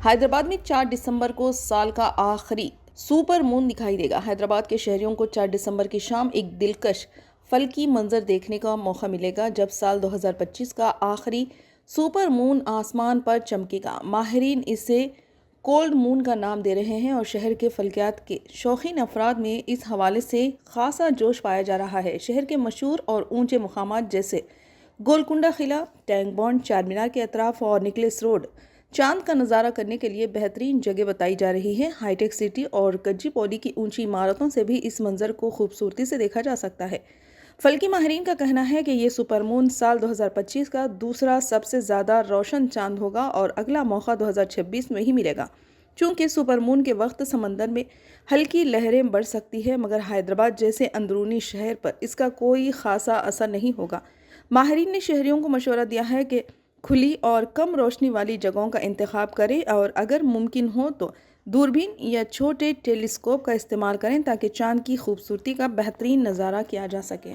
حیدرآباد میں 4 دسمبر کو سال کا آخری سپر مون دکھائی دے گا۔ حیدرآباد کے شہریوں کو 4 دسمبر کی شام ایک دلکش فلکی منظر دیکھنے کا موقع ملے گا جب سال 2025 کا آخری سپر مون آسمان پر چمکے گا۔ ماہرین اسے کولڈ مون کا نام دے رہے ہیں اور شہر کے فلکیات کے شوقین افراد میں اس حوالے سے خاصا جوش پایا جا رہا ہے۔ شہر کے مشہور اور اونچے مقامات جیسے گولکنڈہ قلعہ، ٹینک بانڈ، چار مینار کے اطراف اور نکلس روڈ چاند کا نظارہ کرنے کے لیے بہترین جگہ بتائی جا رہی ہے۔ ہائی ٹیک سٹی اور کجی پولی کی اونچی عمارتوں سے بھی اس منظر کو خوبصورتی سے دیکھا جا سکتا ہے۔ فلکی ماہرین کا کہنا ہے کہ یہ سپر مون سال 2025 کا دوسرا سب سے زیادہ روشن چاند ہوگا اور اگلا موقع 2026 میں ہی ملے گا۔ چونکہ سپر مون کے وقت سمندر میں ہلکی لہریں بڑھ سکتی ہے، مگر حیدرآباد جیسے اندرونی شہر پر اس کا کوئی خاصا اثر نہیں ہوگا۔ ماہرین نے شہریوں کو مشورہ دیا ہے کہ کھلی اور کم روشنی والی جگہوں کا انتخاب کریں اور اگر ممکن ہو تو دوربین یا چھوٹے ٹیلیسکوپ کا استعمال کریں تاکہ چاند کی خوبصورتی کا بہترین نظارہ کیا جا سکے۔